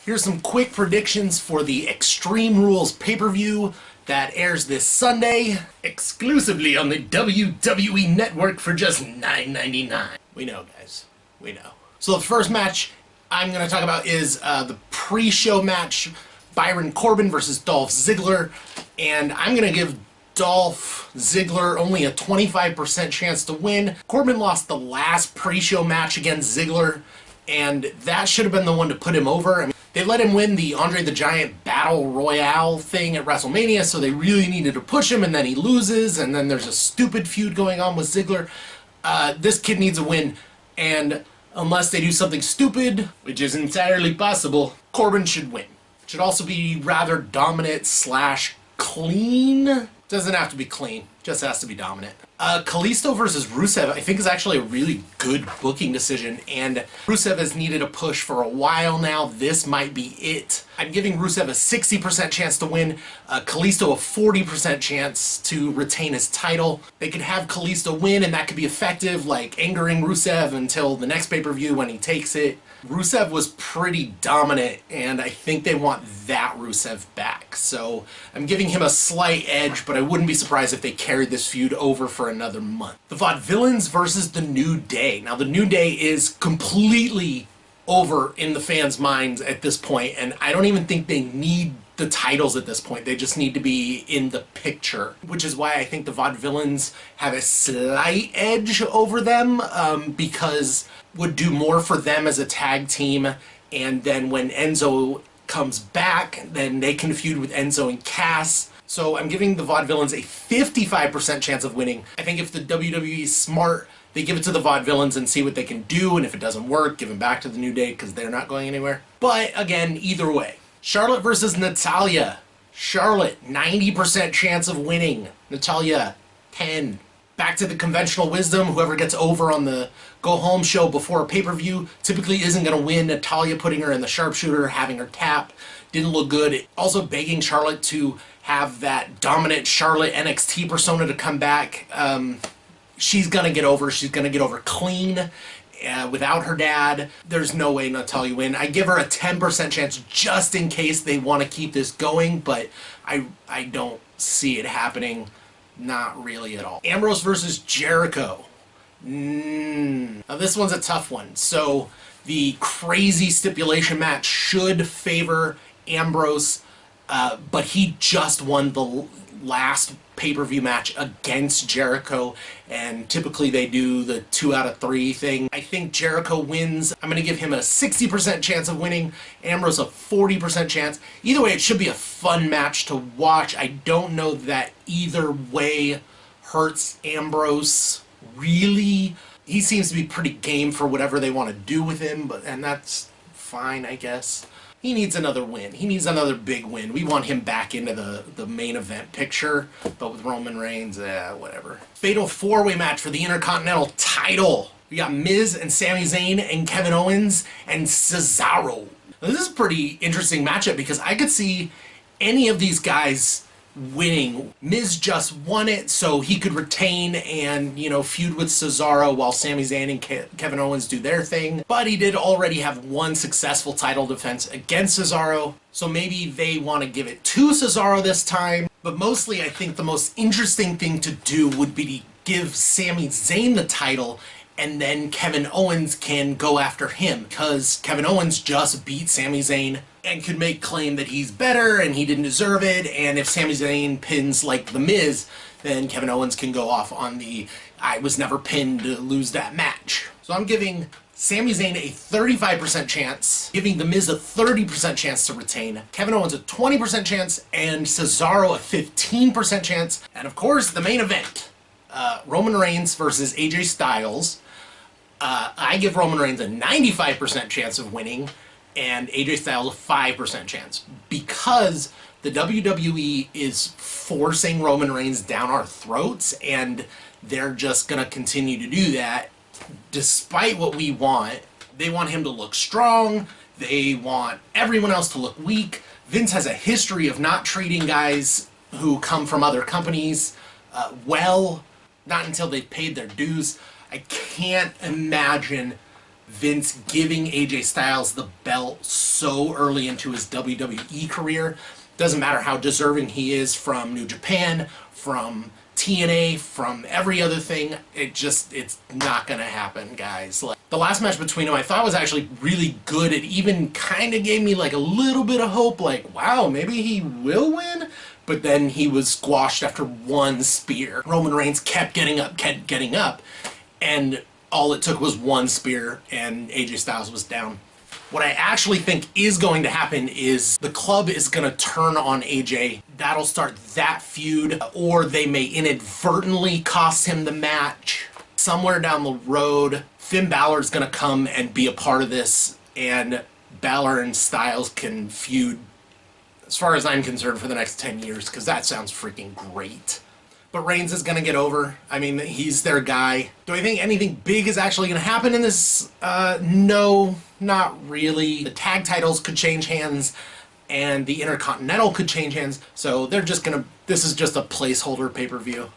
Here's some quick predictions for the Extreme Rules pay-per-view that airs this Sunday, exclusively on the WWE Network for just $9.99. We know, guys. We know. So the first match I'm going to talk about is the pre-show match, Byron Corbin versus Dolph Ziggler, and I'm going to give Dolph Ziggler only a 25% chance to win. Corbin lost the last pre-show match against Ziggler, and that should have been the one to put him over. I mean, they let him win the Andre the Giant Battle Royale thing at WrestleMania, so they really needed to push him, and then he loses, and then there's a stupid feud going on with Ziggler. This kid needs a win, and unless they do something stupid, which is entirely possible, Corbin should win. It should also be rather dominant / clean. Doesn't have to be clean, just has to be dominant. Kalisto versus Rusev, I think, is actually a really good booking decision, and Rusev has needed a push for a while now. This might be it. I'm giving Rusev a 60% chance to win, Kalisto a 40% chance to retain his title. They could have Kalisto win, and that could be effective, like angering Rusev until the next pay-per-view when he takes it. Rusev was pretty dominant, and I think they want that Rusev back. So I'm giving him a slight edge, but I wouldn't be surprised if they carried this feud over for another month. The Vaudevillains versus the New Day. Now, the New Day is completely over in the fans' minds at this point, and I don't even think they need the titles at this point. They just need to be in the picture, which is why I think the Vaudevillains have a slight edge over them, because would do more for them as a tag team, and then when Enzo comes back, then they can feud with Enzo and Cass. So I'm giving the Vaudevillains a 55% chance of winning. I think if the WWE is smart, they give it to the Vaudevillains and see what they can do, and if it doesn't work, give them back to the New Day because they're not going anywhere. But again, either way. Charlotte versus Natalya. Charlotte, 90% chance of winning. Natalya, 10. Back to the conventional wisdom, whoever gets over on the go-home show before a pay-per-view typically isn't going to win. Natalya putting her in the sharpshooter, having her tap, didn't look good. Also begging Charlotte to have that dominant Charlotte NXT persona to come back. She's going to get over. She's going to get over clean. Without her dad, there's no way Natalya win. I give her a 10% chance just in case they want to keep this going, but I don't see it happening. Not really at all. Ambrose versus Jericho. Now this one's a tough one. So the crazy stipulation match should favor Ambrose, but he just won the last pay-per-view match against Jericho, and typically they do the 2 out of 3 thing. I think Jericho wins. I'm going to give him a 60% chance of winning, Ambrose a 40% chance. Either way, it should be a fun match to watch. I don't know that either way hurts Ambrose, really. He seems to be pretty game for whatever they want to do with him, and that's fine, I guess. He needs another win. He needs another big win. We want him back into the main event picture, but with Roman Reigns, whatever. Fatal 4-way match for the Intercontinental title. We got Miz and Sami Zayn and Kevin Owens and Cesaro. Now, this is a pretty interesting matchup because I could see any of these guys winning. Miz just won it, so he could retain and, feud with Cesaro while Sami Zayn and Kevin Owens do their thing. But he did already have one successful title defense against Cesaro, so maybe they want to give it to Cesaro this time. But mostly, I think the most interesting thing to do would be to give Sami Zayn the title, and then Kevin Owens can go after him, because Kevin Owens just beat Sami Zayn and could make claim that he's better and he didn't deserve it, and if Sami Zayn pins like The Miz, then Kevin Owens can go off on the I was never pinned to lose that match. So I'm giving Sami Zayn a 35% chance, giving The Miz a 30% chance to retain, Kevin Owens a 20% chance, and Cesaro a 15% chance, and of course the main event, Roman Reigns versus AJ Styles. I give Roman Reigns a 95% chance of winning, and AJ Styles a 5% chance, because the WWE is forcing Roman Reigns down our throats, and they're just going to continue to do that despite what we want. They want him to look strong. They want everyone else to look weak. Vince has a history of not treating guys who come from other companies well, not until they've paid their dues. I can't imagine Vince giving AJ Styles the belt so early into his WWE career. Doesn't matter how deserving he is from New Japan, from TNA, from every other thing, it's not gonna happen, guys. Like, the last match between them I thought was actually really good. It even kind of gave me like a little bit of hope, like, wow, maybe he will win? But then he was squashed after one spear. Roman Reigns kept getting up, and all it took was one spear, and AJ Styles was down. What I actually think is going to happen is the club is going to turn on AJ. That'll start that feud, or they may inadvertently cost him the match. Somewhere down the road, Finn Balor's going to come and be a part of this, and Balor and Styles can feud, as far as I'm concerned, for the next 10 years, because that sounds freaking great. But Reigns is going to get over. I mean, he's their guy. Do I think anything big is actually going to happen in this? No, not really. The tag titles could change hands, and the Intercontinental could change hands. So they're just going to, this is just a placeholder pay-per-view.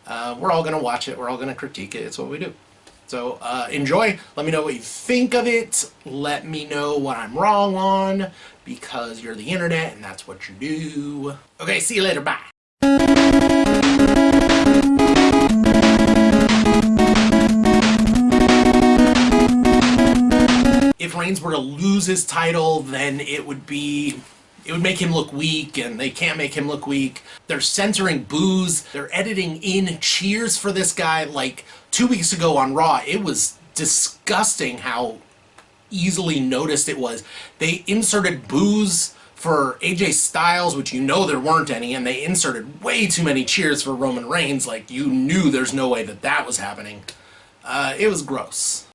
We're all going to watch it. We're all going to critique it. It's what we do. So enjoy. Let me know what you think of it. Let me know what I'm wrong on, because you're the internet and that's what you do. Okay, see you later. Bye. If Reigns were to lose his title, then it would make him look weak, and they can't make him look weak. They're censoring boos. They're editing in cheers for this guy. Like 2 weeks ago on Raw, it was disgusting how easily noticed it was. They inserted boos for AJ Styles, which you know there weren't any, and they inserted way too many cheers for Roman Reigns. Like, you knew there's no way that was happening. It was gross.